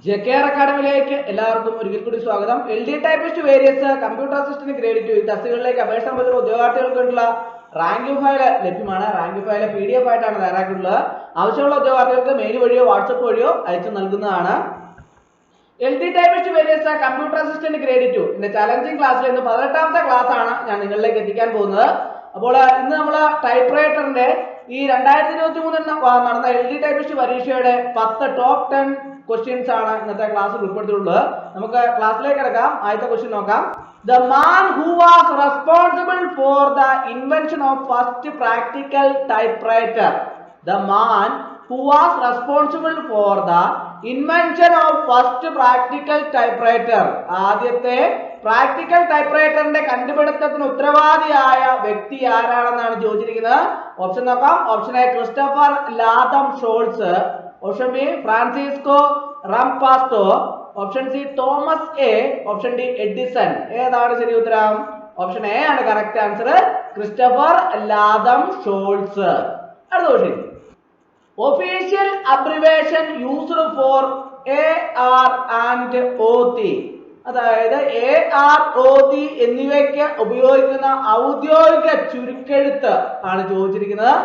ജെകെആർ അക്കാഡമിയിലേക്ക് എല്ലാവർക്കും ഒരിക്കൽ കൂടി സ്വാഗതം. LD typist various computer assistant grade 2 തസ്തികകളിലേക്ക് അപേക്ഷ നൽകുന്ന ഉദ്യോഗാർത്ഥികൾക്കുള്ള റാങ്ക് ഫയൽ ലഭ്യമാണ്. റാങ്ക് ഫയൽ PDF ആയിട്ടാണ് തയ്യാറാക്കിയിട്ടുള്ളത്. ആവശ്യമുള്ള ഉദ്യോഗാർത്ഥികൾക്ക് മെയിൽ വഴിയോ വാട്സപ്പ് വഴിയോ അയച്ചു നൽകുന്നതാണ്. LD typist various computer assistant grade 2 ഇതിന്റെ ചലഞ്ചിങ് ക്ലാസ്സിൽ ഇന്ന് 18ാമത്തെ ക്ലാസ് ആണ് ഞാൻ നിങ്ങളിലേക്ക് എത്തിക്കാൻ പോകുന്നത്. അപ്പോൾ ഇന്ന് നമ്മൾ ടൈപ്പ് റൈറ്ററിന്റെ ഈ 2023 നടന്ന LD ടൈപ്പിസ്റ്റ് പരീക്ഷയുടെ 10 ടോപ്പ് 10 ക്വസ്റ്റ്യൻസ് ആണ് ഇന്നത്തെ ക്ലാസ്സിൽ ഉൾപ്പെടുത്തിയിട്ടുള്ളത്. നമുക്ക് ക്ലാസ്സിലേക്ക് കിടക്കാം. ആദ്യത്തെ ക്വസ്റ്റ്യൻ നോക്കാം. The man who was responsible for the invention of first practical typewriter. The man who was responsible for the invention of first practical typewriter. ആദ്യത്തെ പ്രാക്ടിക്കൽ ടൈപ്പ്റൈറ്ററിന്റെ കണ്ടുപിടുത്തത്തിന് ഉത്തരവാദിയായ വ്യക്തി ആരാണെന്നാണ് ചോദിച്ചിരിക്കുന്നത്. ഓപ്ഷൻ നോക്കാം. Option A Christopher Latham Sholes, option B Francisco Rampasto, option C Thomas A, option D Edison. ഏതാണ് ശരി ഉത്തരം? ഓപ്ഷൻ എ ആണ് correct answer, Christopher Latham Sholes. അടുത്ത question. Official abbreviation used for AR and OT. അതായത് AR OT എന്നിവയ്ക്ക് ഉപയോഗിക്കുന്ന ഔദ്യോഗിക ചുരുക്കെഴുത്ത് ആണ് ചോദിച്ചിരിക്കുന്നത്.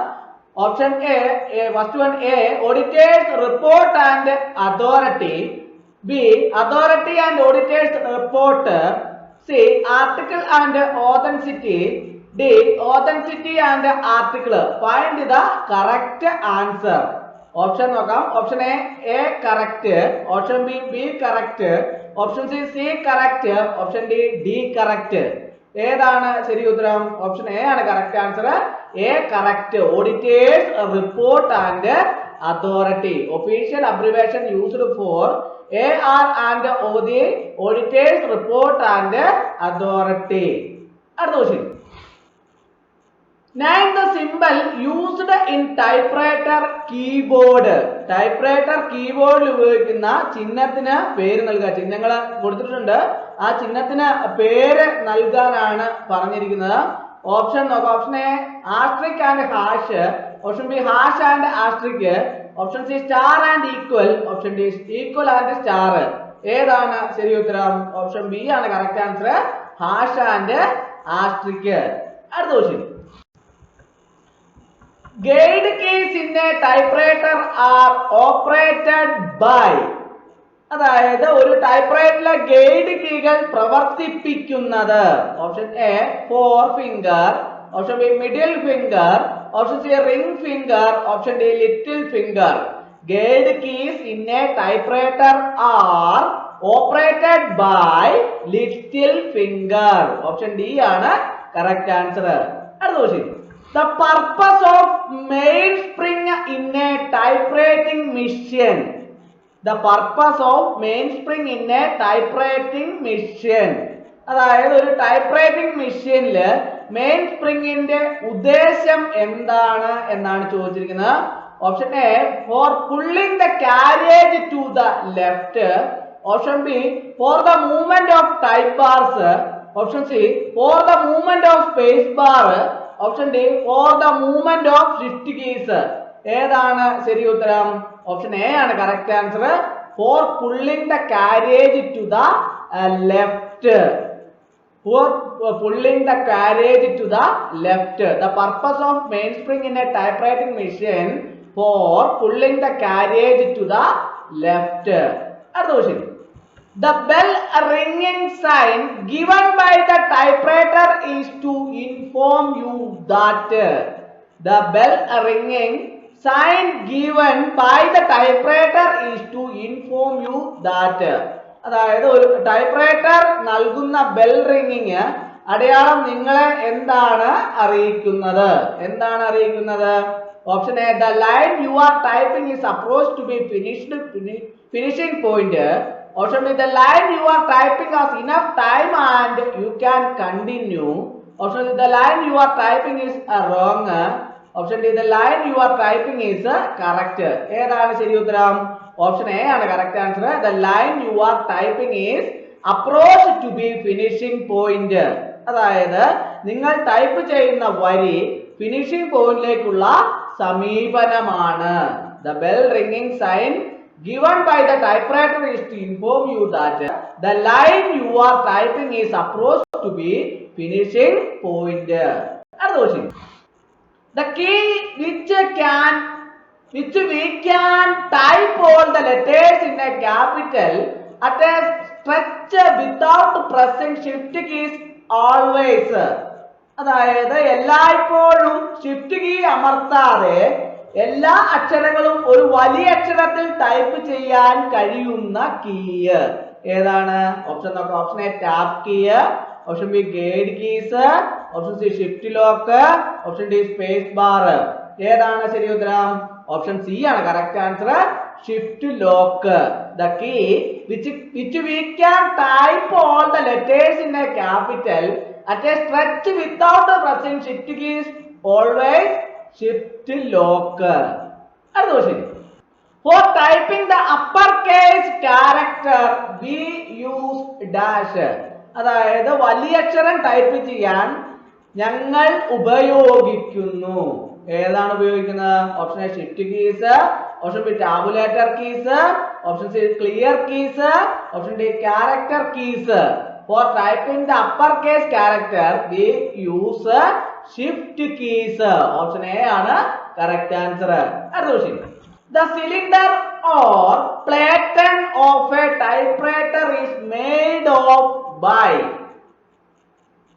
Option A first one A auditors report and authority, B authority and auditors report, C article and authenticity, D authenticity and article. Find the correct answer. Option നോക്കാം. Option A correct, option B correct, option C correct, option D correct. ഏതാണ് ശരി ഉത്തരം? Option A ആണ് correct answer, A correct. Auditors report and authority. Official abbreviation used for AR and OT, auditors report and authority. അടുത്ത question. Name the symbol used in typewriter keyboard. Typewriter കീബോർഡിൽ ഉപയോഗിക്കുന്ന ചിഹ്നത്തിന് പേര് നൽകുക. ചിഹ്നങ്ങൾ കൊടുത്തിട്ടുണ്ട്, ആ ചിഹ്നത്തിന് പേര് നൽകാനാണ് പറഞ്ഞിരിക്കുന്നത്. ഓപ്ഷൻ നോക്കാം. Option A asterisk and hash, option B hash and asterisk, option C star and equal, option D equal and star. ഏതാണ് ശരി ഉത്തരം? ഓപ്ഷൻ ബി ആണ് correct answer, hash and asterisk. അടുത്ത question. Guide keys in a typewriter are operated by. അതായത് ഒരു ടൈപ്പ്റൈറ്ററിലെ guide കീകൾ പ്രവർത്തിപ്പിക്കുന്നത്. Option A 4 finger, option B middle finger, option C ring finger, option D little finger. Guide keys in a typewriter are operated by little finger. Option D ആണ് correct answer. അടുത്ത question. The purpose of mainspring in a typewriting machine. The purpose of mainspring in a typewriting machine. അതായത് ഒരു typewriting മെഷീനില് main സ്പ്രിങ്ങിന്റെ ഉദ്ദേശം എന്താണ് എന്നാണ് ചോദിച്ചിരിക്കുന്നത്. Option A for pulling the carriage to the left, option B for the movement of type bars, option C for the movement of space bar, option D for the movement of shift keys. ഏതാണ് ശരി ഉത്തരം? Option A ആണ് correct answer, for pulling the carriage to the left. For pulling the carriage to the left. The purpose of mainspring in a typewriting machine for pulling the carriage to the left. അടുത്ത question. The bell ringing sign given by the typewriter is to inform you that. The bell ringing sign given by the typewriter is to inform you that. അതായത് ഒരു typewriter നൽകുന്ന bell ringing അടയാളം നിങ്ങളെ എന്താണ് അറിയിക്കുന്നത്? എന്താണ് അറിയിക്കുന്നത്? Option A the line you are typing is supposed to be finishing point. Option B the line you are typing has enough time and you can continue. Option C the line you are typing is wrong. Option D the line you are typing is correct. ഏതാണ് ശരി ഉത്തരം? Option A ആണ് correct answer, the line you are typing is approach to be finishing point. അതായത് നിങ്ങൾ type ചെയ്യുന്ന വരി finishing പോയിന്റിലേക്കുള്ള സമീപനമാണ്. The bell ringing sign given by the typewriter is to inform you that the line you are typing is approached to be finishing point. അടുത്ത question. The key which we can type all the letters in a capital at a stretch without pressing shift keys always. അതായത് എല്ലായ്പ്പോഴും shift key അമർത്താതെ എല്ലാ അക്ഷരങ്ങളും ഒരു വലിയ അക്ഷരത്തിൽ type ചെയ്യാൻ കഴിയുന്ന കീ ഏതാണ്? ഓപ്ഷൻ നോക്കാം. Option A tap key, option B guide keys, option C shift lock, option D space bar. ഏതാണ് ശരി ഉത്തരം? ഓപ്ഷൻ സി ആണ് correct answer, shift lock. The key which we can type all the letters in a capital at a stretch without pressing shift keys always shift lock. അടുത്ത question. For typing the uppercase character we use dash. അതായത് വലിയ അക്ഷരം type ചെയ്യാൻ ഞങ്ങൾ ഉപയോഗിക്കുന്നു. ഏതാണ് ഉപയോഗിക്കുന്നത്? Option A shift keys, option B tabulator keys, option C clear keys, option D character keys. For typing the uppercase character we use shift keys. Option A ആണ് correct answer. അടുത്ത question. The cylinder or platen of a typewriter is made of by.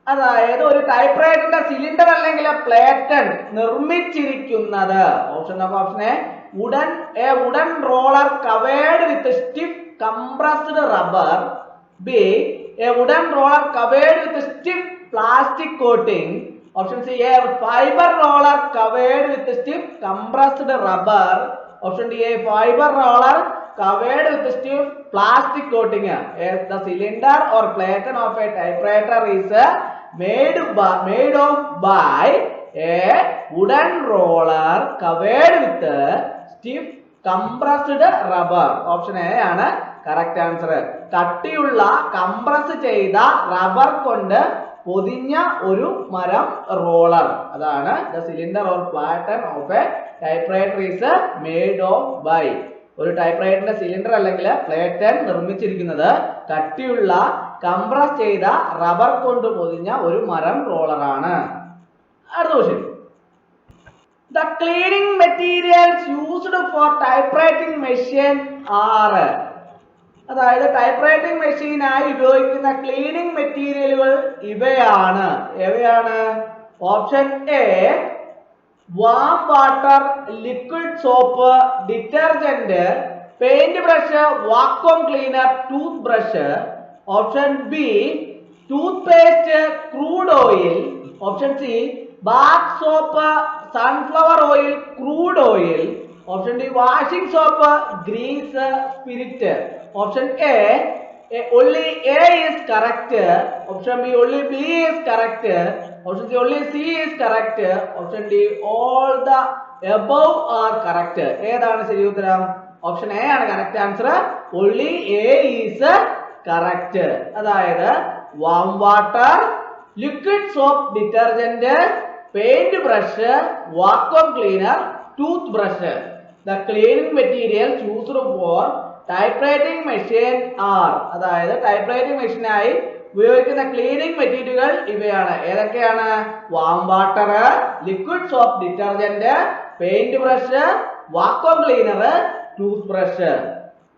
അതായത് ഒരു ടൈപ്പ്റൈറ്ററിന്റെ cylinder അല്ലെങ്കിൽ പ്ലേറ്റൺ നിർമ്മിച്ചിരിക്കുന്നത്. ഓപ്ഷൻ നോക്കാം. Option A wooden roller covered with stiff compressed rubber, B a wooden roller covered with stiff plastic coating, option C a fibre roller covered with stiff compressed rubber, option D a fibre roller covered with stiff plastic coating. The cylinder or platen of a typewriter is made of by a wooden roller covered with stiff compressed rubber. Option A ആണ് correct answer. കട്ടിയുള്ള compress ചെയ്ത rubber കൊണ്ട് പൊതിഞ്ഞ ഒരു മരം roller, അതാണ് the cylinder or platen of a typewriter is made of by. ഒരു ടൈപ്പ്റൈറ്ററിന്റെ cylinder അല്ലെങ്കിൽ പ്ലേറ്റൻ നിർമ്മിച്ചിരിക്കുന്നത് കട്ടിയുള്ള കംപ്രസ് ചെയ്ത റബ്ബർ കൊണ്ട് പൊതിഞ്ഞ ഒരു മരം റോളറാണ്. അടുത്ത question. The cleaning materials used for typewriting machine are. അതായത് ടൈപ്പ്റൈറ്റിംഗ് മെഷീനായി ഉപയോഗിക്കുന്ന ക്ലീനിങ് മെറ്റീരിയലുകൾ ഇവയാണ്. ഏവയാണ്? Option A warm water, liquid soap, detergent, paint brush, vacuum cleaner, toothbrush. Option B toothpaste, crude oil. Option C bath soap, sunflower oil, crude oil. Option D washing soap, grease, spirit. Option A only A is correct. Option B only B is correct. Option C only C is correct. Option D all the above are correct. ഏതാണ് ശരി ഉത്തരം? Option A ആണ് correct answer. only A is correct. അതായത് warm water, liquid soap, detergent, paint brush, vacuum cleaner, toothbrush. The cleaning materials used for typewriting machine are. അതായത് typewriting മെഷീനായി ഉപയോഗിക്കുന്ന cleaning മെറ്റീരിയലുകൾ ഇവയാണ്. ഏതൊക്കെയാണ്? Warm water, liquid soap, detergent, paint brush, vacuum cleaner, toothbrush.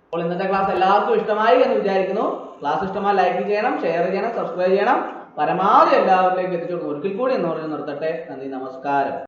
അപ്പോൾ ഇന്നത്തെ class എല്ലാവർക്കും ഇഷ്ടമായി എന്ന് വിചാരിക്കുന്നു. ക്ലാസ് ഇഷ്ടമായി ലൈക്ക് ചെയ്യണം, ഷെയർ ചെയ്യണം, സബ്സ്ക്രൈബ് ചെയ്യണം. പരമാവധി എല്ലാവരിലേക്ക് എത്തിച്ചു കൊടുക്കും. ഒരിക്കൽ കൂടി എന്ന് പറഞ്ഞു നിർത്തട്ടെ. നന്ദി, നമസ്കാരം.